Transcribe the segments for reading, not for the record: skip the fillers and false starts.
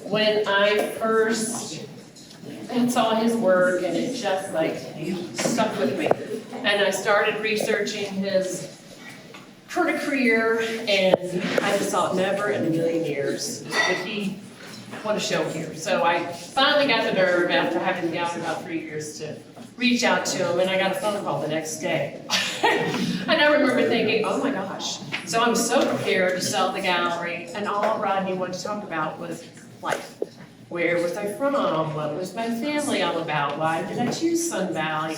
when I first saw his work, and it just like stuck with me. And I started researching his career, and I just thought never in a million years would he want to show here. So I finally got the nerve, after having been out for about 3 years, to reach out to him, and I got a phone call the next day. And I remember thinking, oh my gosh. So I'm so prepared to sell the gallery, and all Rodney wanted to talk about was life. Where was I from? What was my family all about? Why did I choose Sun Valley?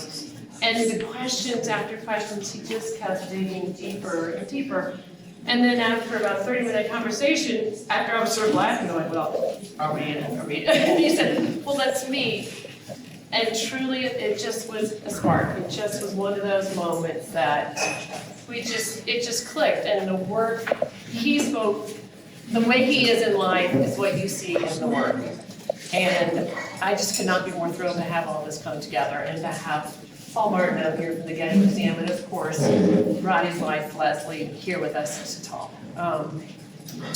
And the questions after questions, he just kept digging deeper and deeper. And then after about a 30-minute conversation, after I was sort of laughing, going, well, are we in it? Are we? And he said, well, that's me. And truly, it just was a spark. It just was one of those moments that it just clicked. And the work he spoke, the way he is in life is what you see in the work. And I just could not be more thrilled to have all this come together and to have Paul Martineau here from the Getty Museum, and of course, Rodney's wife, Leslie, here with us to talk. And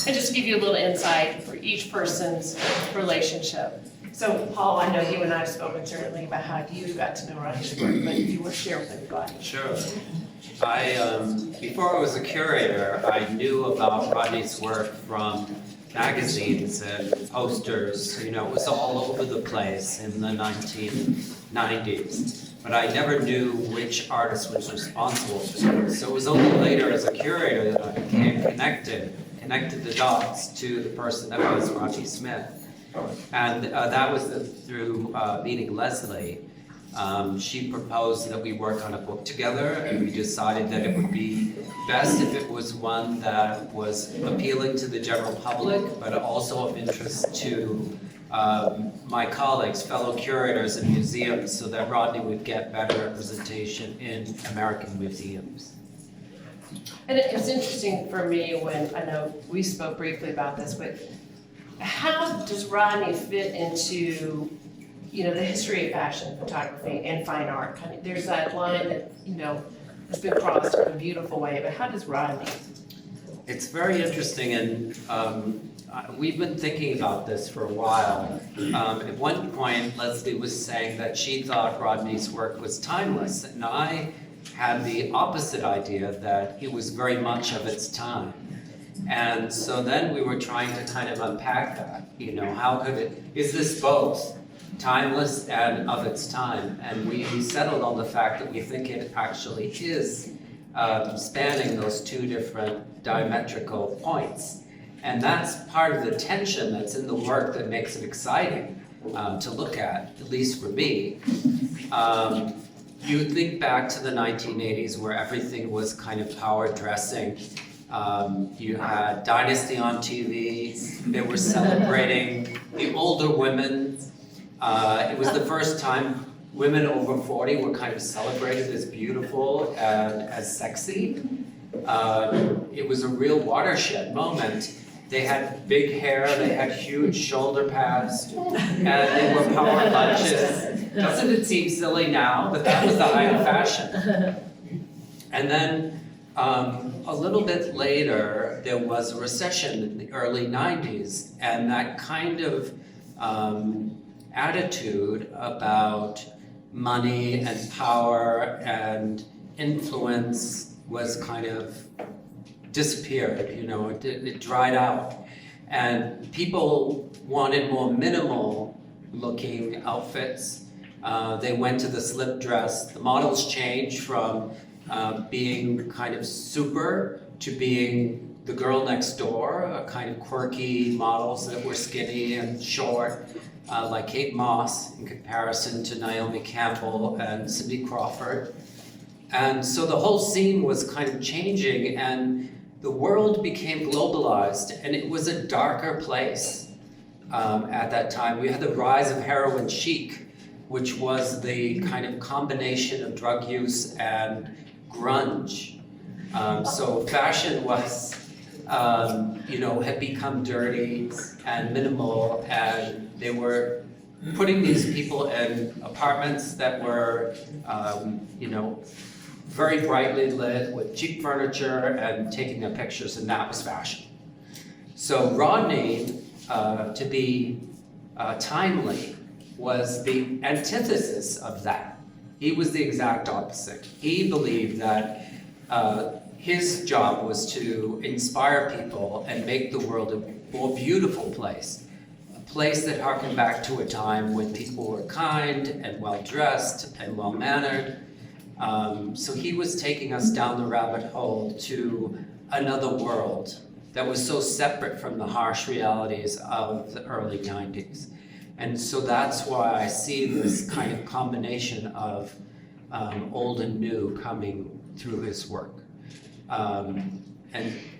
just to give you a little insight for each person's relationship. So, Paul, I know you and I have spoken certainly about how you got to know Rodney's work, but if you want to share with everybody. Sure. Before I was a curator, I knew about Rodney's work from magazines and posters. You know, it was all over the place in the 1990s. But I never knew which artist was responsible for it. So it was only later as a curator that I became connected the dots to the person that was Rodney Smith. And that was through meeting Leslie. She proposed that we work on a book together, and we decided that it would be best if it was one that was appealing to the general public, but also of interest to my colleagues, fellow curators in museums, so that Rodney would get better representation in American museums. And it was interesting for me when, I know we spoke briefly about this, but how does Rodney fit into, you know, the history of fashion photography and fine art? There's that line that, you know, has been crossed in a beautiful way, but how does Rodney? It's very interesting, and we've been thinking about this for a while. At one point, Leslie was saying that she thought Rodney's work was timeless, and I had the opposite idea, that it was very much of its time. And so then we were trying to kind of unpack that. You know, how could it, is this both timeless and of its time? And we settled on the fact that we think it actually is spanning those two different diametrical points. And that's part of the tension that's in the work that makes it exciting to look at least for me. You think back to the 1980s where everything was kind of power dressing. You had Dynasty on TV. They were celebrating the older women. It was the first time women over 40 were kind of celebrated as beautiful and as sexy. It was a real watershed moment. They had big hair, they had huge shoulder pads, and they were power lunches. Doesn't it seem silly now? But that was the height of fashion. And then a little bit later, there was a recession in the early 90s, and that kind of attitude about money and power and influence was kind of disappeared, you know, it dried out. And people wanted more minimal looking outfits. They went to the slip dress. The models changed from being kind of super to being the girl next door, kind of quirky models that were skinny and short, like Kate Moss in comparison to Naomi Campbell and Cindy Crawford. And so the whole scene was kind of changing, and the world became globalized, and it was a darker place at that time. We had the rise of heroin chic, which was the kind of combination of drug use and grunge. So fashion was, you know, had become dirty and minimal, and they were putting these people in apartments that were, you know, very brightly lit with cheap furniture and taking their pictures, and that was fashion. So Rodney to be timely was the antithesis of that. He was the exact opposite. He believed that his job was to inspire people and make the world a more beautiful place. A place that harkened back to a time when people were kind and well-dressed and well-mannered. So he was taking us down the rabbit hole to another world that was so separate from the harsh realities of the early 90s. And so that's why I see this kind of combination of old and new coming through his work. And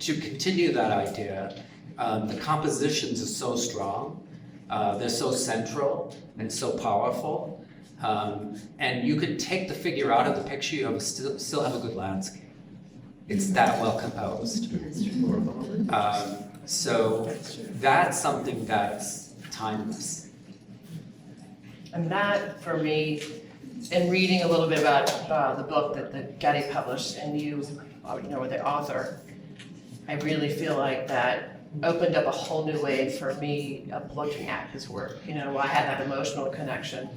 to continue that idea, the compositions are so strong, they're so central and so powerful, and you could take the figure out of the picture, you still have a good landscape. It's that well composed. So that's something that's timeless. And that, for me, in reading a little bit about the book that the Getty published, and you were the author, I really feel like that opened up a whole new way for me of looking at his work. I had that emotional connection,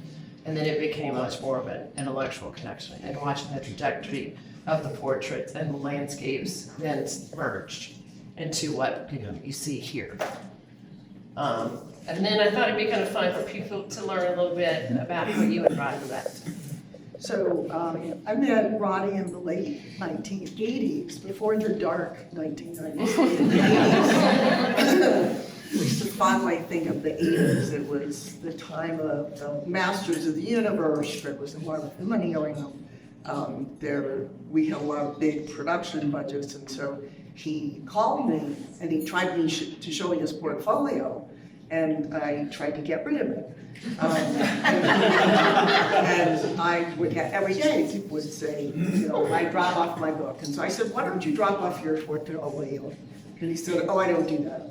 and then it became much more of an intellectual connection, and watching the trajectory of the portraits and the landscapes then merged into what you see here. And then I thought it'd be kind of fun for people to learn a little bit about what you and Rodney met. So I met Rodney in the late 1980s, before the dark 1990s. We used to fondly think of the 80s. It was the time of the Masters of the Universe. There was a lot of money going on. We had a lot of big production budgets, and so he called me and he tried to show me his portfolio, and I tried to get rid of it. And I would get, every day people would say, I drop off my book. And so I said, why don't you drop off your portfolio? And he said, oh, I don't do that.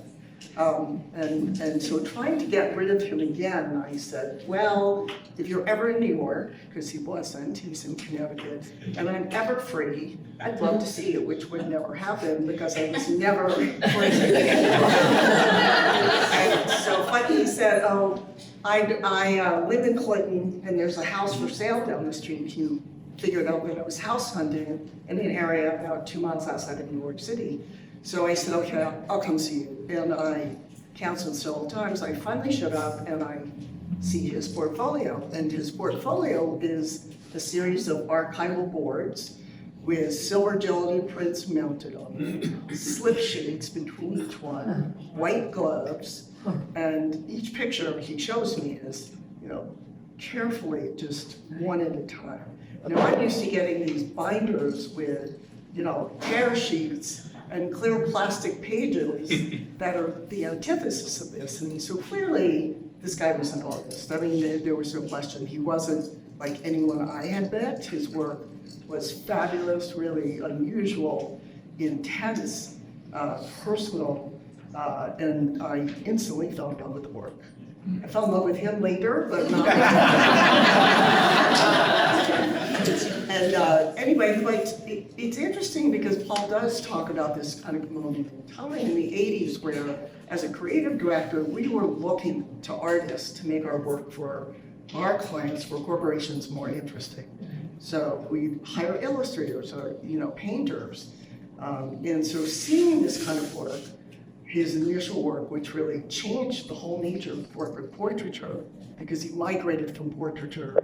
And so trying to get rid of him again, I said, well, if you're ever in New York, because he wasn't, he was in Connecticut, and I'm ever free, I'd love to see you, which would never happen because I was never free. And so finally he said, oh, I live in Clinton, and there's a house for sale down the street. He figured out that I was house hunting in an area about 2 miles outside of New York City. So I said, okay, I'll come see you. And I canceled several times. I finally showed up and I see his portfolio. And his portfolio is a series of archival boards with silver gelatin prints mounted on them, slip shades between each one, white gloves, and each picture he shows me is, carefully, just one at a time. Now, I'm used to getting these binders with, tear sheets and clear plastic pages that are the antithesis of this. And so clearly, this guy was an artist. I mean, there was no question. He wasn't like anyone I had met. His work was fabulous, really unusual, intense, personal, and I instantly fell in love with the work. I fell in love with him later, but not. And anyway, it's interesting because Paul does talk about this kind of moment in time in the 80s where, as a creative director, we were looking to artists to make our work for our clients, for corporations, more interesting. So we hire illustrators or painters, and so seeing this kind of work, his initial work, which really changed the whole nature of corporate portraiture, because he migrated from portraiture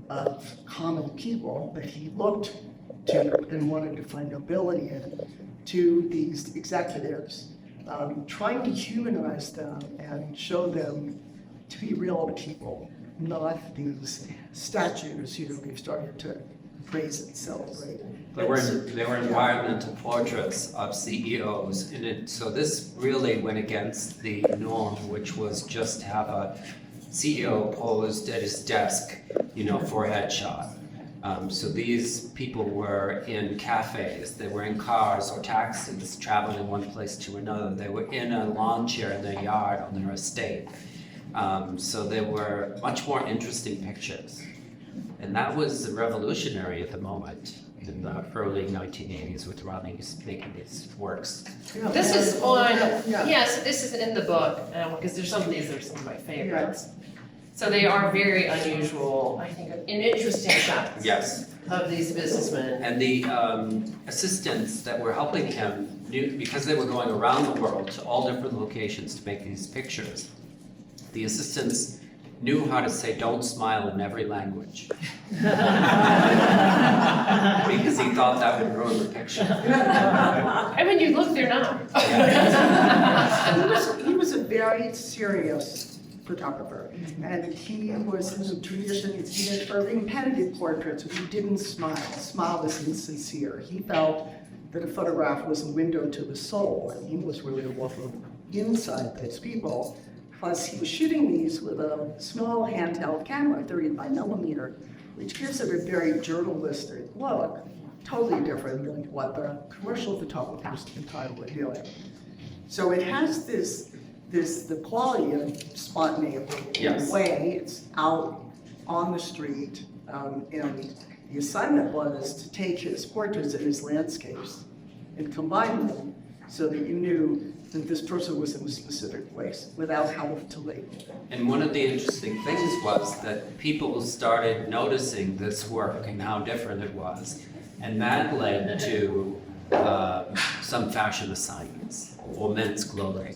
of common people that he looked to and wanted to find nobility in, to these executives, trying to humanize them and show them to be real people, not these statues we've started to praise and celebrate. There were environmental portraits of CEOs in it, so this really went against the norm, which was just to have a CEO posed at his desk, for a headshot. So these people were in cafes, they were in cars or taxis, traveling one place to another. They were in a lawn chair in their yard on their estate. So they were much more interesting pictures. And that was revolutionary at the moment. in the early 1980s with Rodney making these works. This is on, Yeah. yes, this is in the book, because there's some of these that are some of my favorites. So they are very unusual, I think, and interesting shots Yes. of these businessmen. And the assistants that were helping him knew, because they were going around the world to all different locations to make these pictures, the assistants knew how to say "don't smile" in every language. Because he thought that would ruin the picture. And when you look, they're not. He was a very serious photographer, and he was in the tradition, for being painted portraits, he didn't smile. Smile was insincere. He felt that a photograph was a window to the soul, and he was really looking inside those people. Plus, he was shooting these with a small handheld camera, 35 millimeter, which gives it a very journalistic look, totally different than what the commercial photographers entitled to doing. So it has the quality of spontaneity in Yes. a way. It's out on the street. The assignment was to take his portraits and his landscapes and combine them so that you knew that this person was in a specific place without having to label. And one of the interesting things was that people started noticing this work and how different it was. And that led to some fashion assignments or men's clothing.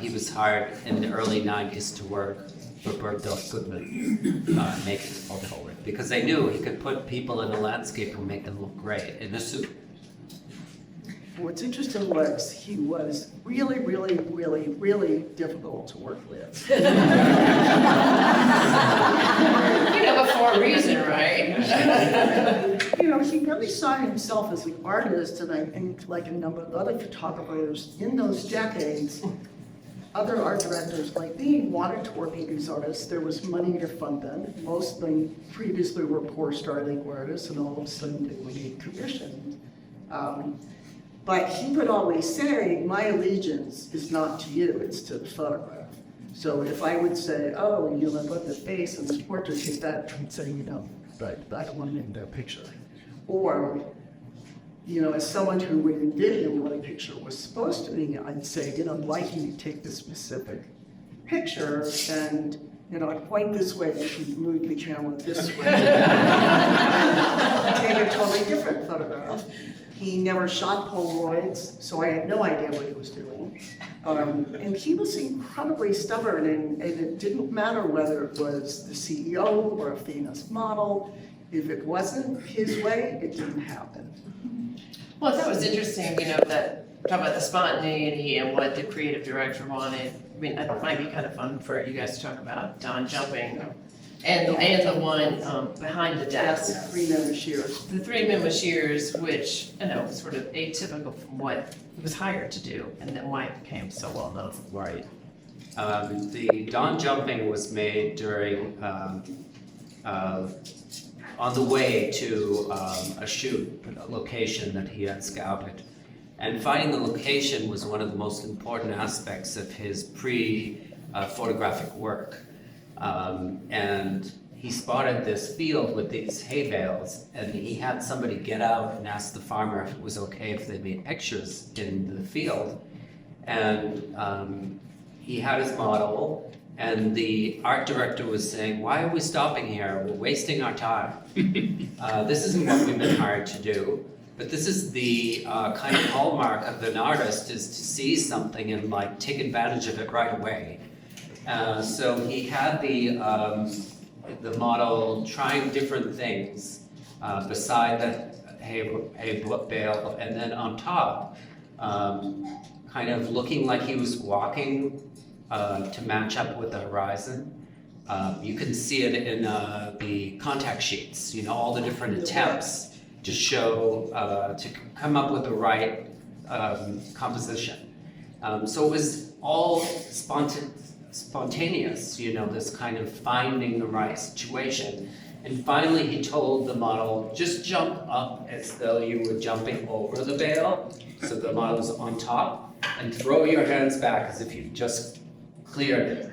He was hired in the early 90s to work for Bergdorf Goodman, making photo work, because they knew he could put people in a landscape and make them look great in a suit. What's interesting was he was really, really, really, really difficult to work with. You know, for a reason, right? He really saw himself as an artist, and I think, like a number of other photographers in those decades, other art directors like me wanted to work with these artists. There was money to fund them. Most of them previously were poor starting artists, and all of a sudden they would get commissioned. But he would always say, my allegiance is not to you, it's to the photograph. So if I would say, oh, I put the face in this portrait, take that, he'd say, but I don't want to make that picture. Or, as someone who would envision what a picture was supposed to be, I'd say, I'd like you to take this specific picture and, I'd point this way, you should move the camera this way. Take a totally different photograph. He never shot Polaroids, so I had no idea what he was doing. And he was incredibly stubborn, and it didn't matter whether it was the CEO or a famous model. If it wasn't his way, it didn't happen. Well, I thought it was interesting, that talk about the spontaneity and what the creative director wanted. I mean, it might be kind of fun for you guys to talk about Don jumping and the one behind the That's desk. the 3-member shears. The 3-member shears, which, was sort of atypical from what he was hired to do, and then why it became so well known. Right. The Don jumping was made during, on the way to a shoot, a location that he had scouted. And finding the location was one of the most important aspects of his pre-photographic work. And he spotted this field with these hay bales, and he had somebody get out and ask the farmer if it was okay if they made pictures in the field. And he had his model, and the art director was saying, why are we stopping here? We're wasting our time. This isn't what we've been hired to do, but this is the kind of hallmark of an artist, is to see something and take advantage of it right away. So he had the model trying different things beside the hay bale, and then on top, kind of looking like he was walking to match up with the horizon. You can see it in the contact sheets, all the different attempts to show, to come up with the right composition. So it was all spontaneous, this kind of finding the right situation. And finally he told the model, just jump up as though you were jumping over the bale, so the model was on top, and throw your hands back as if you just cleared it.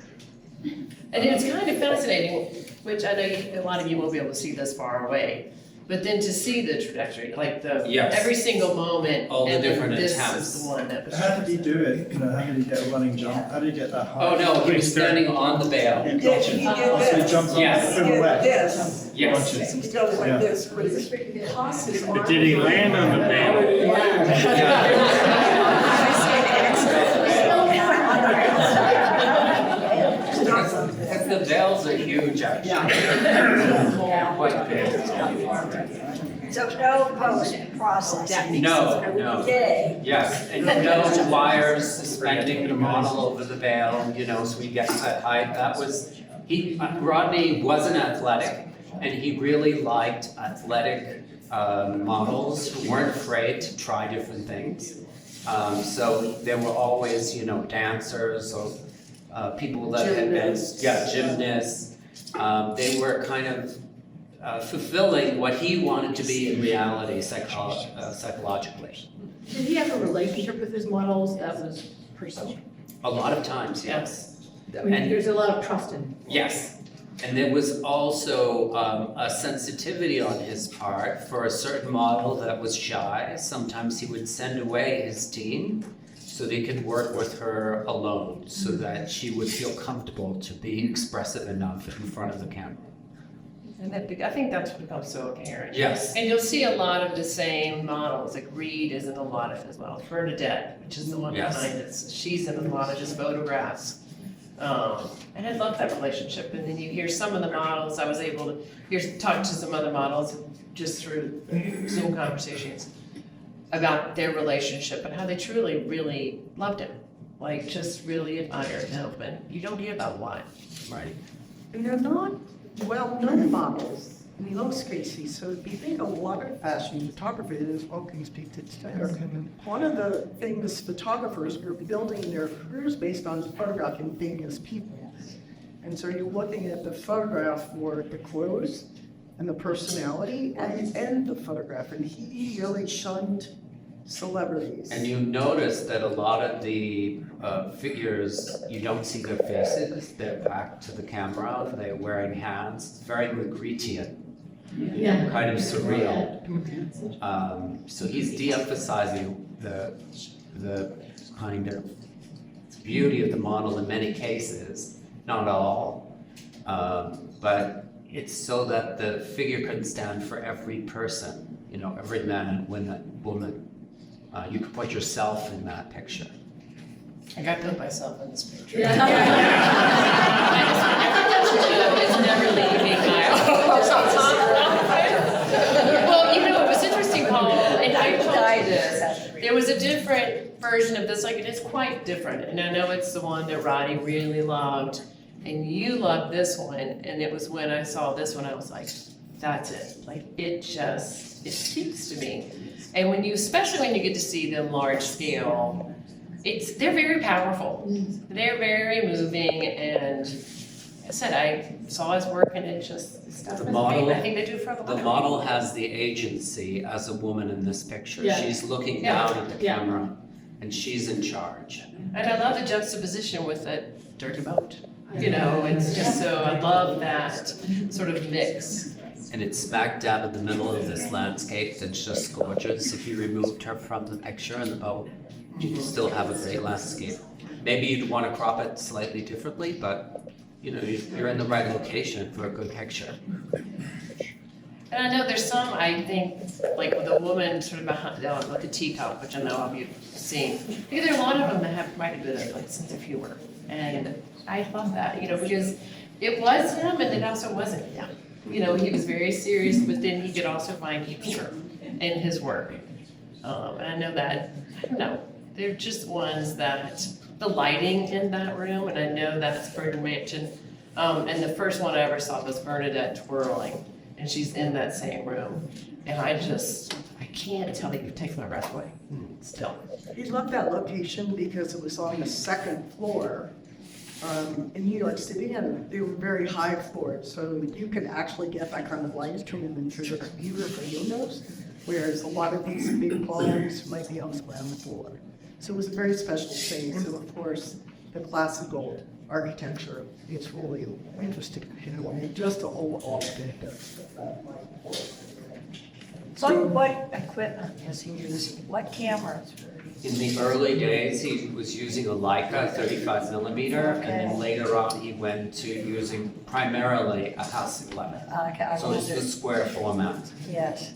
And it's kind of fascinating, which I know a lot of you won't be able to see this far away, But then to see the trajectory, like Yes. every single moment, All the and then different this attempts. is the one that was. How did he do it? How did he get a running jump? How did he get that high? Oh, no, he was standing on the bale. Yeah, He gotcha. did So he this. jumps on Yes. the He did silhouette. this. Yes. Gotcha. He goes like Yeah. this, but he tossed his arm. But did he land on the bale? Because the veils are huge, actually. Quite big. So no post-processing. No. Okay. Yes, and no wires suspending the model over the veil, so we get that height. That was, Rodney wasn't athletic, and he really liked athletic models who weren't afraid to try different things. So there were always, dancers or people that had been, gymnasts. They were kind of fulfilling what he wanted to be in reality psychologically. Did he have a relationship with his models that was personal? A lot of times, yes. I mean, And- there's a lot of trust in. Yes, and there was also a sensitivity on his part for a certain model that was shy. Sometimes he would send away his team so they could work with her alone, so that she would feel comfortable to be expressive enough in front of the camera. And I think that's what becomes so apparent. Yes. And you'll see a lot of the same models, like Reed is in a lot of it as well. Bernadette, which is the one Yes. behind it, she's in a lot of his photographs. And I love that relationship. And then you hear some of the models, I was able to talk to some other models just through Zoom conversations about their relationship and how they truly, really loved him. Like, just really admired him. And you don't hear about why. Right. And they're not well-known models in most cases, so if you think a lot of fashion photographers, well, can you speak to one of the famous photographers were building their careers based on photographing famous people. And so you're looking at the photograph for the clothes and the personality and the photograph, and he really shunned celebrities. And you notice that a lot of the figures, you don't see their faces, they're back to the camera, they're wearing hands, it's very Magrittean, Yeah. kind of surreal. So he's de-emphasizing the kind of beauty of the model in many cases, not all, but it's so that the figure couldn't stand for every person, every man, woman. You could put yourself in that picture. I got to put myself in this picture. Yeah. I think that's true. It's never leaving my. Well, it was interesting, Paul, and I told you this. There was a different version of this, like it is quite different, and I know it's the one that Roddy really loved, and you loved this one, and it was when I saw this one, I was like, that's it. Like it speaks to me. And especially when you get to see them large scale, they're very powerful. They're very moving, and I said I saw his work and it just stuck with me. I think they do for other The women. model has the agency as a woman in this picture. Yeah. She's looking Yeah. down at the Yeah. camera, and she's in charge. And I love the juxtaposition with a dirty boat. It's just so, I love that sort of mix. And it's smack dab in the middle of this landscape that's just gorgeous. If you removed her from the picture and the boat, you'd still have a great landscape. Maybe you'd want to crop it slightly differently, but you're in the right location for a good picture. And I know there's some, I think, like with a woman sort of behind, with the teacup, which I know I'll be seeing. Because there are a lot of them that have quite a bit of sense of humor. And I love that, because it was him and it also wasn't him. He was very serious, but then he could also find humor in his work. And I know that, I don't know, they're just ones that, the lighting in that room, and I know that's Burton Mansion. And the first one I ever saw was Bernadette twirling, and she's in that same room. And I can't tell you, it takes my breath away, still. He loved that location because it was on the second floor in New York City, and they were very high floors, so you could actually get that kind of light coming in through the computer for windows, whereas a lot of these big palms might be on the ground floor. So it was a very special space, and of course, the classical architecture is really interesting, just the whole aspect of What equipment is he using? What cameras? In the early days, he was using a Leica 35 millimeter, and then Okay. later on, he went to using primarily a Hasselblad. Okay, I So it's the wondered, square format. yes.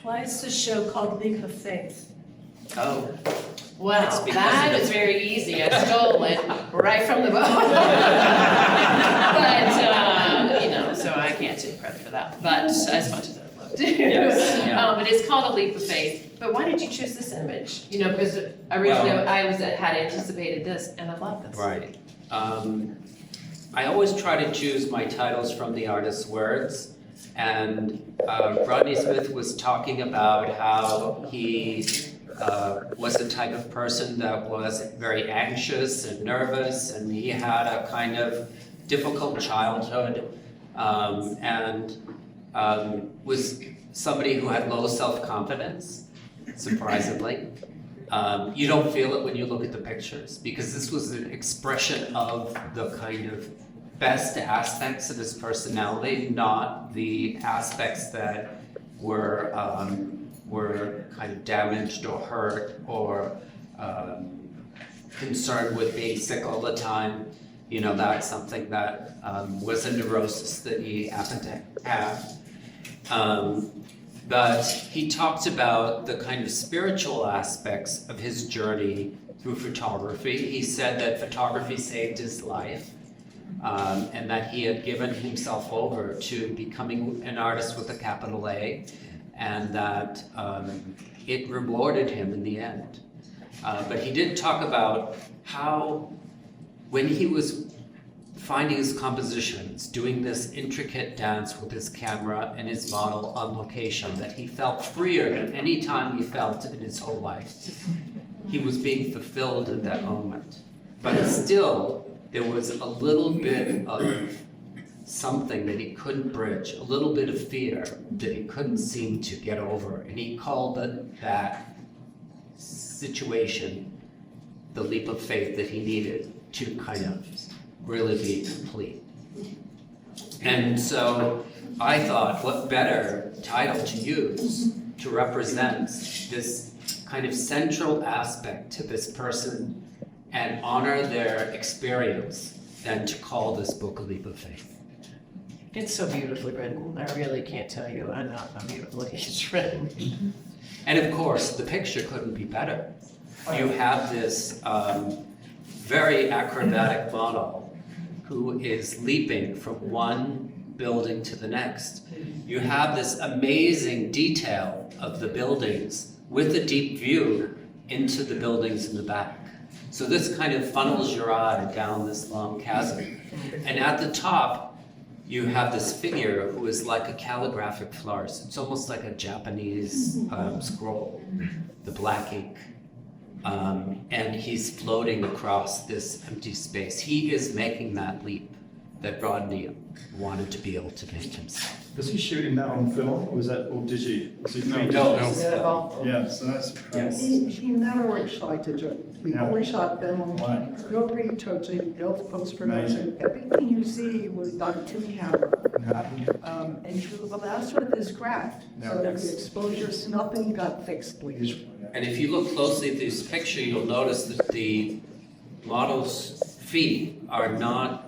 Why is the show called Leap of Faith? Oh, Wow, It's because that of is the- very easy. I stole it right from the book. But, so I can't take credit for that, but as much as I'd love to. Yes, yeah. But it's called A Leap of Faith. But why did you choose this image? Because originally Well- had anticipated this, and I love this. right. I always try to choose my titles from the artist's words. And Rodney Smith was talking about how he was the type of person that was very anxious and nervous, and he had a kind of difficult childhood, and was somebody who had low self-confidence, surprisingly. You don't feel it when you look at the pictures, because this was an expression of the kind of best aspects of his personality, not the aspects that were kind of damaged or hurt or concerned with being sick all the time. That's something that was a neurosis that he happened to have. But he talked about the kind of spiritual aspects of his journey through photography. He said that photography saved his life, and that he had given himself over to becoming an artist with a capital A, and that it rewarded him in the end. But he did talk about how, when he was finding his compositions, doing this intricate dance with his camera and his model on location, that he felt freer than any time he felt in his whole life. He was being fulfilled in that moment. But still, there was a little bit of something that he couldn't bridge, a little bit of fear that he couldn't seem to get over. And he called that situation the leap of faith that he needed to kind of really be complete. And so I thought, what better title to use to represent this kind of central aspect to this person and honor their experience than to call this book A Leap of Faith. It's so beautifully written. I really can't tell you enough how beautifully it's written. And of course, the picture couldn't be better. You have this very acrobatic model who is leaping from one building to the next. You have this amazing detail of the buildings with a deep view into the buildings in the back. So this kind of funnels your eye down this long chasm. And at the top, you have this figure who is like a calligraphic flourish. It's almost like a Japanese scroll, the black ink. And he's floating across this empty space. He is making that leap that Rodney wanted to be able to make himself. Was he shooting that on film, or was that all digi? Was he No, No. Yeah, so that's Yes. He never went shy to do it. We Yeah. only shot film, Right. no retouching, no post-production. Everything you see was done to camera. And he was the master of his craft. So the Yes. exposures, nothing got fixed, please. And if you look closely at this picture, you'll notice that the model's feet are not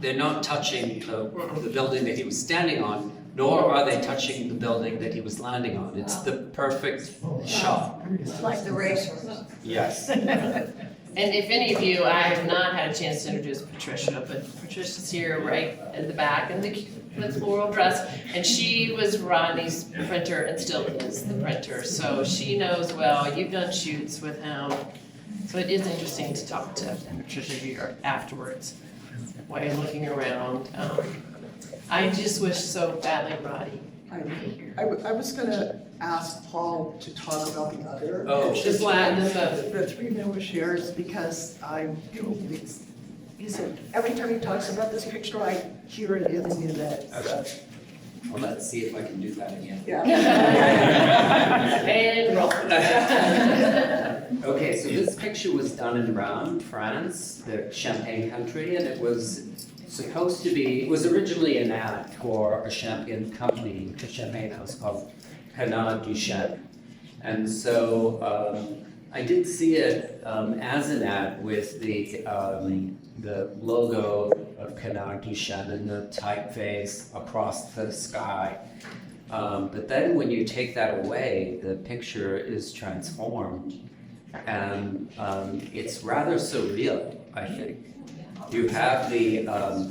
they're not touching the building that he was standing on, nor are they touching the building that he was landing on. It's the perfect shot. It's like the racers. Yes. And if any of you, I have not had a chance to introduce Patricia, but Patricia's here right at the back in the floral dress, and she was Rodney's printer and still is the printer, so she knows well. You've done shoots with him, so it is interesting to talk to Patricia here afterwards while you're looking around. I just wish so badly, Roddy. I was gonna ask Paul to talk about the other. Oh, Just Latin, but The three newer shares, because he said, every time he talks about this picture, I hear it in me that. Well, let's see if I can do that again. Yeah. and roll. Okay, so this picture was done in Rheims, France, the Champagne country, and it was supposed to be, it was originally an ad for a champagne company, a champagne house called Canard du Chien. And so I did see it as an ad with the logo of Canard du Chien and the typeface across the sky. But then when you take that away, the picture is transformed. And it's rather surreal, I think. You have the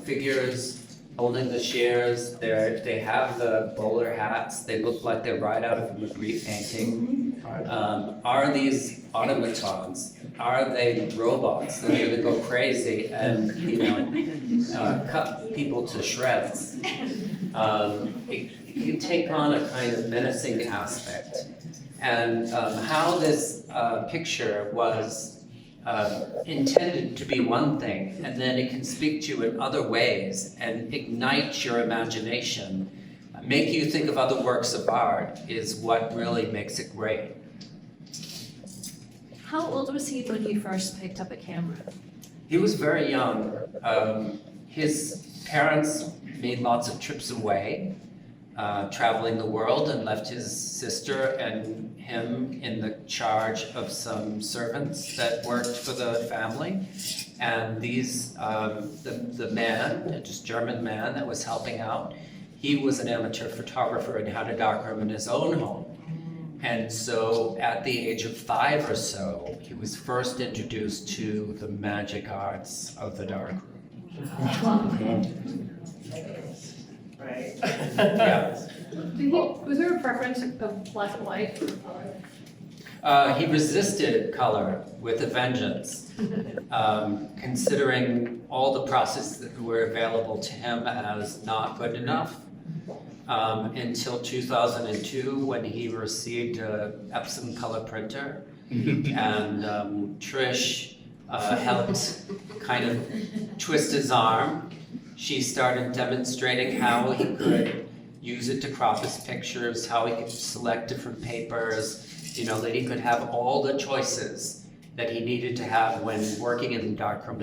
figures holding the shares. They have the bowler hats. They look like they're right out of a Magritte painting. Are these automatons? Are they robots that are going to go crazy and cut people to shreds? You take on a kind of menacing aspect. And how this picture was intended to be one thing, and then it can speak to you in other ways and ignite your imagination, make you think of other works of art, is what really makes it great. How old was he when you first picked up a camera? He was very young. His parents made lots of trips away, traveling the world, and left his sister and him in the charge of some servants that worked for the family. And these, the man, just German man that was helping out, he was an amateur photographer and had a darkroom in his own home. And so at the age of 5 or so, he was first introduced to the magic arts of the darkroom. Right. Yeah. Was there a preference of black and white? He resisted color with a vengeance, considering all the processes that were available to him as not good enough, until 2002 when he received an Epson color printer, and Trish helped kind of twist his arm. She started demonstrating how he could use it to crop his pictures, how he could select different papers, that he could have all the choices that he needed to have when working in the darkroom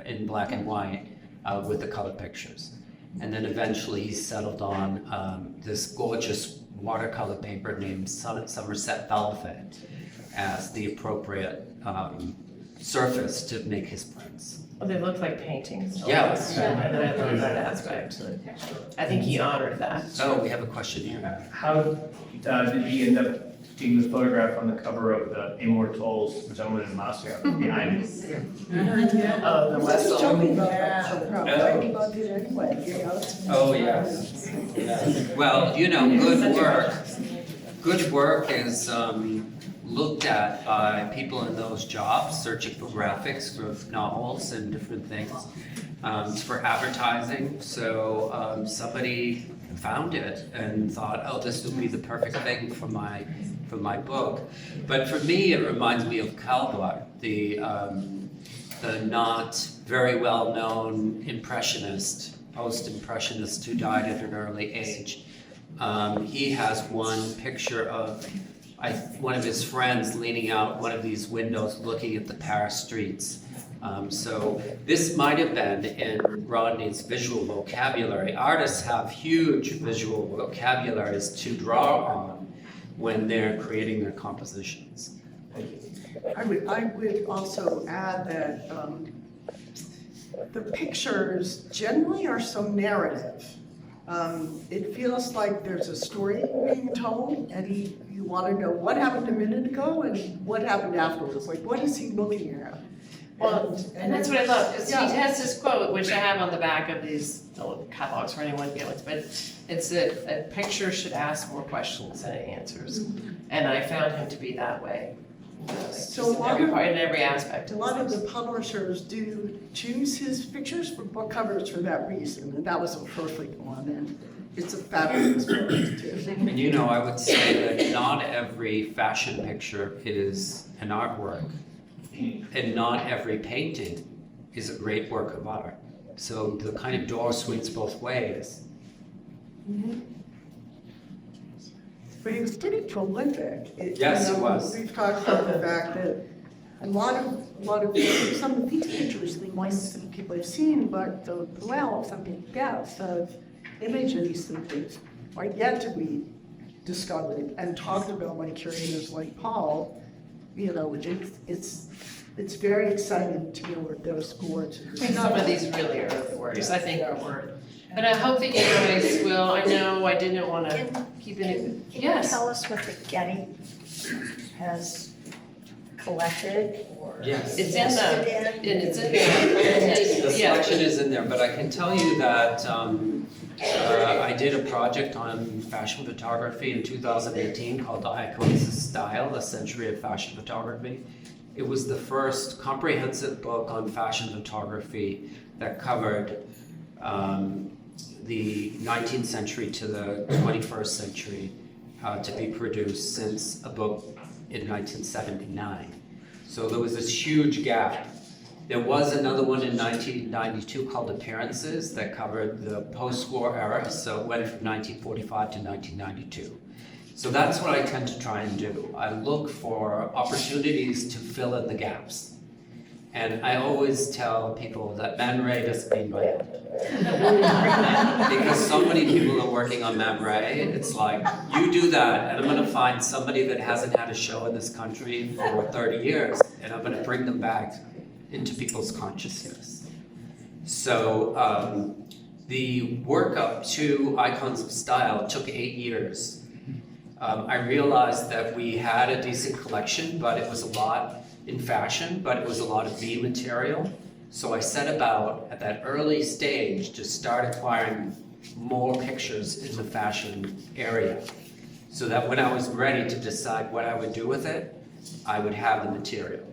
in black and white with the color pictures. And then eventually he settled on this gorgeous watercolor paper named Somerset Velvet as the appropriate surface to make his prints. Well, they look like paintings. Yes. And I love that aspect. I think he honored that. Oh, we have a question here. How did he end up taking the photograph on the cover of the Immortals, Gentleman in Moscow, behind it? Oh, the West. Joking about that, writing about it anyway, Oh, yes. Yes. Well, good work is looked at by people in those jobs, searching for graphics, for novels and different things, for advertising. So somebody found it and thought, oh, this would be the perfect thing for my book. But for me, it reminds me of Kalbar, the not very well-known impressionist, post-impressionist who died at an early age. He has one picture of one of his friends leaning out one of these windows looking at the Paris streets. So this might have been in Rodney's visual vocabulary. Artists have huge visual vocabularies to draw on when they're creating their compositions. I would also add that the pictures generally are so narrative. It feels like there's a story being told, and you want to know what happened a minute ago and what happened afterwards. Like, what is he looking at? Well, and that's what I love, because Yeah. he has this quote, which I have on the back of these catalogs for anyone feelings, but it's that a picture should ask more questions than it answers. And I found him to be that way. So a lot In every aspect. A lot of the publishers do choose his pictures for book covers for that reason, and that was a perfect one, and it's a fabulous book too. And I would say that not every fashion picture is an artwork, and not every painting is a great work of art. So the kind of door swings both ways. But he was pretty prolific. Yes, he was. We've talked about the fact that A lot of some of these pictures, the ones that people have seen, but the wealth and the depth of images and things are yet to be discovered and talked about by curators like Paul. You know, it's very exciting to be with those boards. Some of these really early works, I think are worth. But I hope that you guys will, I know I didn't want to keep it, Can you yes. tell us what the Getty has collected or? Yes. It's in the, invested in? and it's in there. The Yeah. selection is in there, but I can tell you that I did a project on fashion photography in 2018 called The Icons of Style, A Century of Fashion Photography. It was the first comprehensive book on fashion photography that covered the 19th century to the 21st century to be produced since a book in 1979. So there was this huge gap. There was another one in 1992 called Appearances that covered the post-war era, so it went from 1945 to 1992. So that's what I tend to try and do. I look for opportunities to fill in the gaps. And I always tell people that Man Ray doesn't mean my end. Because so many people are working on Man Ray, it's like, you do that, and I'm gonna find somebody that hasn't had a show in this country for 30 years, and I'm gonna bring them back into people's consciousness. So the work up to Icons of Style took 8 years. I realized that we had a decent collection, but it was a lot in fashion, but it was a lot of B material. So I set about, at that early stage, to start acquiring more pictures in the fashion area, so that when I was ready to decide what I would do with it, I would have the material.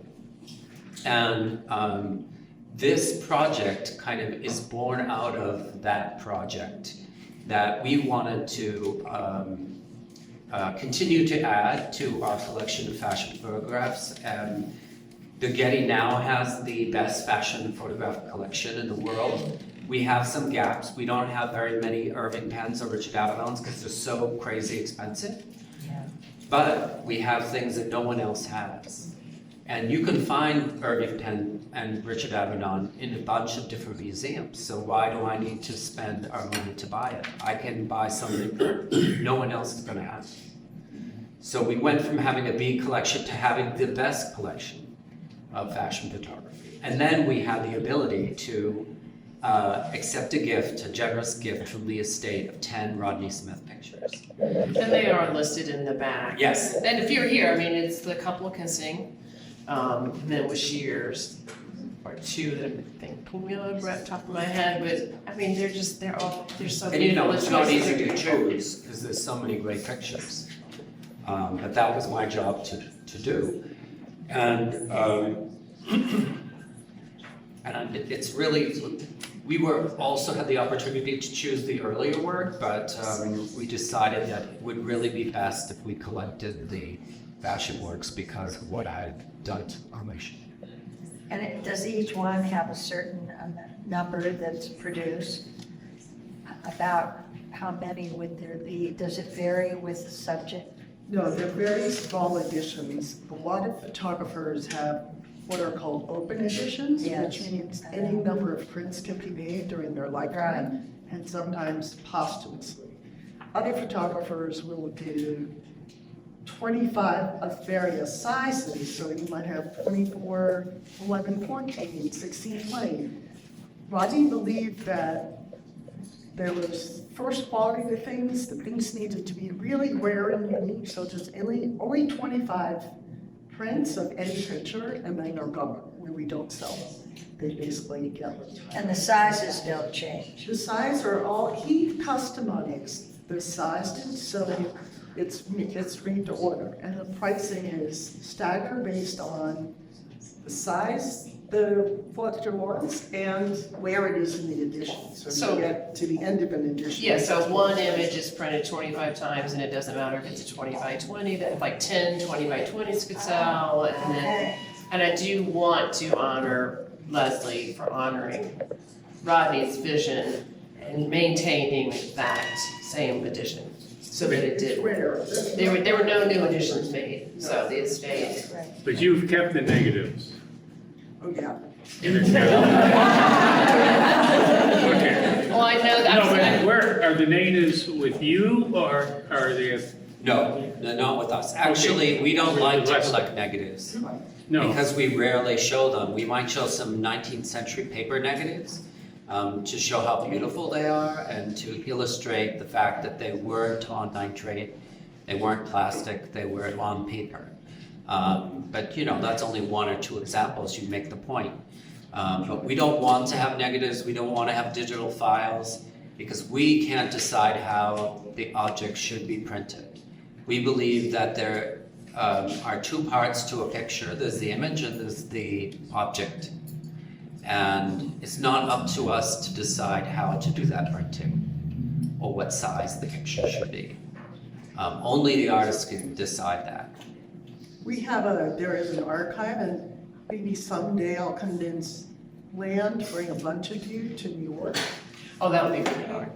And this project kind of is born out of that project, that we wanted to continue to add to our collection of fashion photographs. And the Getty now has the best fashion photograph collection in the world. We have some gaps. We don't have very many Irving pens or Richard Avedons because they're so crazy expensive. Yeah. But we have things that no one else has. And you can find Irving pen and Richard Avedon in a bunch of different museums. So why do I need to spend our money to buy it? I can buy something that no one else is going to have. So we went from having a B collection to having the best collection of fashion photography. And then we had the ability to accept a generous gift from the estate of 10 Rodney Smith pictures. And they are listed in the back. Yes. And if you're here, I mean, it's the couple can sing, and then with Shears, or two that I think pull me over at the top of my head, but I mean, they're all, they're so And you know, beautiful. it's not easy to choose because there's so many great pictures. But that was my job to do. And and it's really, we also had the opportunity to choose the earlier work, but we decided that it would really be best if we collected the fashion works because of what I had done on my show. And does each one have a certain number that's produced? About how many would there be? Does it vary with the subject? No, they're very small editions. A lot of photographers have what are called open editions, Yes. which means any number of prints can be made during their lifetime, and sometimes posthumously. Other photographers will do 25 of various sizes, so you might have 24, 11, 14, 16, 20. Rodney believed that there was first quality to things, the things needed to be really rare and unique, so there's only 25 prints of any picture, and then they're gone, when we don't sell them. They basically get them. And the sizes don't change? The size are all, he customized the sizes, so it's made to order, and the pricing is staggered based on the size, what there was, and where it is in the edition. So So- you get to the end of an edition. Yeah, so one image is printed 25 times, and it doesn't matter if it's a 20 by 20, that like 10 20 by 20s could sell, and then, Okay. and I do want to honor Leslie for honoring Rodney's vision and maintaining that same edition. so that it did. Rare. There were no new editions made, so the estate. But you've kept the negatives. Oh, yeah. Okay. Well, I know No, that. but where, are the negatives with you or are they, No, not with us. Actually, we don't like to Less. collect negatives no? because we rarely show them. We might show some 19th century paper negatives to show how beautiful they are and to illustrate the fact that they weren't on nitrate, they weren't plastic, they were on paper. But you know, that's only one or two examples. You make the point. But we don't want to have negatives. We don't want to have digital files because we can't decide how the object should be printed. We believe that there are two parts to a picture. There's the image and there's the object. And it's not up to us to decide how to do that printing or what size the picture should be. Only the artist can decide that. There is an archive, and maybe someday I'll convince Lan to bring a bunch of you to New York. Oh, that would be really hard.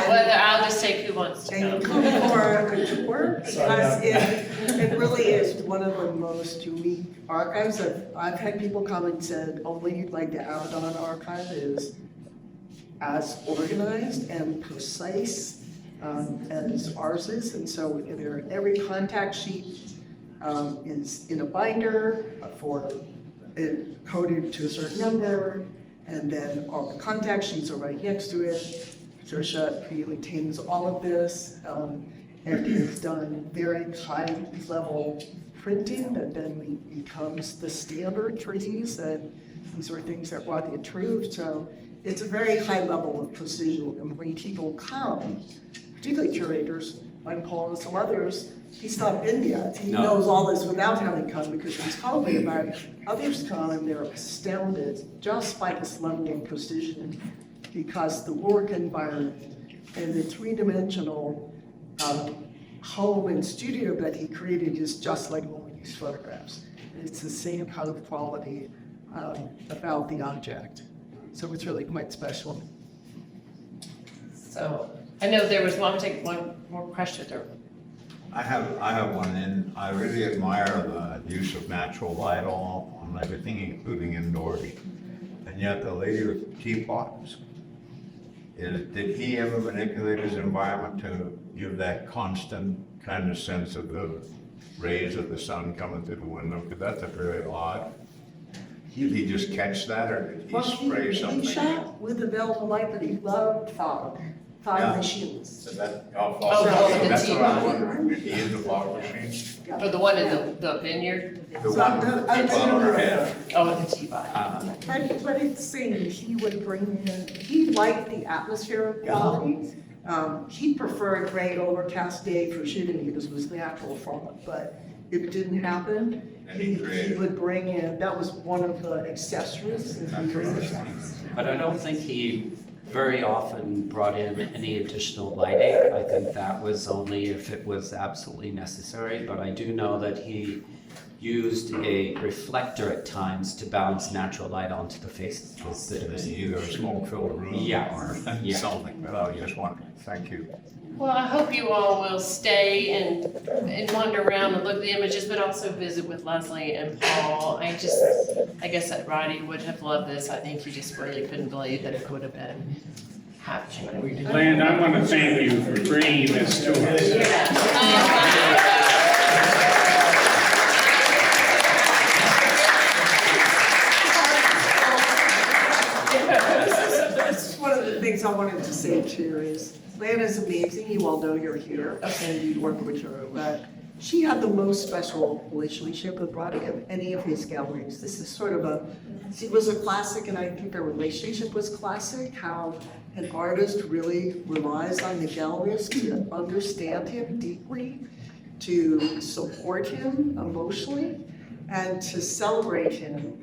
Whether I'll just take who wants to And come. come for a tour, because it really is one of the most unique archives. I've had people come and said, only you'd like to add on archive is as organized and precise as ours is. And so every contact sheet is in a binder for it coded to a certain number, and then all the contact sheets are right next to it. Trisha maintains all of this, and it's done very high level printing that then becomes the standard for these, and these are things that Rodney approved. So it's a very high level of precision, and when people come, particularly curators, like Paul and some others, he's not been yet. He knows all this without having come because he's told me about it. Others come and they're astounded just by this level of precision because the work environment and the three-dimensional home and studio that he created is just like one of these photographs. It's the same kind of quality about the object. So it's really quite special. So, I know there was one, take one more question or. I have one, and I really admire the use of natural light on everything, including indoors. And yet the lady with the teapots, did he ever manipulate his environment to give that constant kind of sense of the rays of the sun coming through the window? Because that's a very odd. Did he just catch that, or did he spray something? He shot with the Belgian light, but he loved fog machines. So that, the that's what I'm teapot. wondering. Did he use a fog machine? Or the one in the vineyard? The one with the teapot on her head. Oh, with the teapot. But it's saying he would bring in, he liked the atmospheric quality. He preferred rain overcast day for shooting because it was natural fog, but if it didn't happen, he would bring in, that was one of the accessories. But I don't think he very often brought in any additional lighting. I think that was only if it was absolutely necessary, but I do know that he used a reflector at times to bounce natural light onto the faces. Either a smoke-filled room or something, but I was just wondering. Thank you. Well, I hope you all will stay and wander around and look at the images, but also visit with Leslie and Paul. I guess that Rodney would have loved this. I think he just really couldn't believe that it could have been happening. Land, I want to thank you for bringing this to us. This is one of the things I wanted to say too is, Lana's amazing, you all know you're here, and you work with her, but she had the most special relationship with Rodney of any of his galleries. This is sort of it was a classic, and I think their relationship was classic, how an artist really relies on the gallerist to understand him deeply, to support him emotionally, and to celebrate him.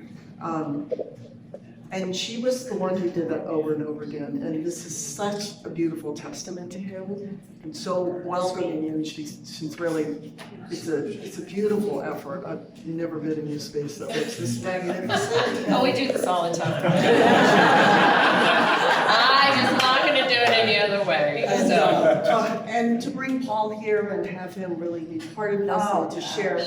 And she was the one who did that over and over again, and this is such a beautiful testament to him, and so welcoming, and she's really, it's a beautiful effort. I've never been in a space that looks this magnificent. Oh, we do this all the time. I'm just not gonna do it any other way, And, so. and to bring Paul here and have him really be part of this and to share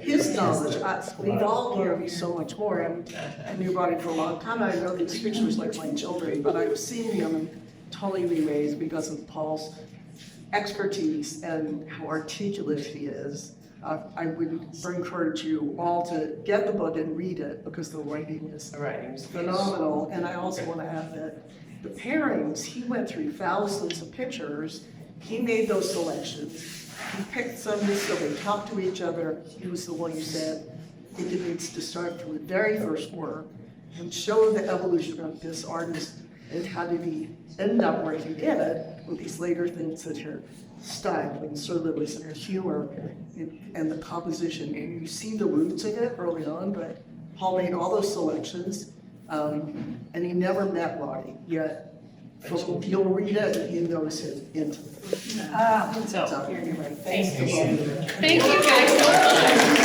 his knowledge, we'd all learn so much more. And I knew about it for a long time. I know these pictures like my children, but I was seeing them and totally re-raised because of Paul's expertise and how articulate he is. I would encourage you all to get the book and read it because the writing is phenomenal. And I also want to add that the pairings, he went through thousands of pictures. He made those selections. He picked some so they talked to each other. He was the one who said, I think it needs to start from the very first work and show the evolution of this artist and how did he end up where he did with these later things that are style and surrealism and humor and the composition. And you see the roots of it early on, but Paul made all those selections, and he never met Rodney, yet you'll read it and he knows his into it. So, So anyway, thanks to both of you. thank you guys so much.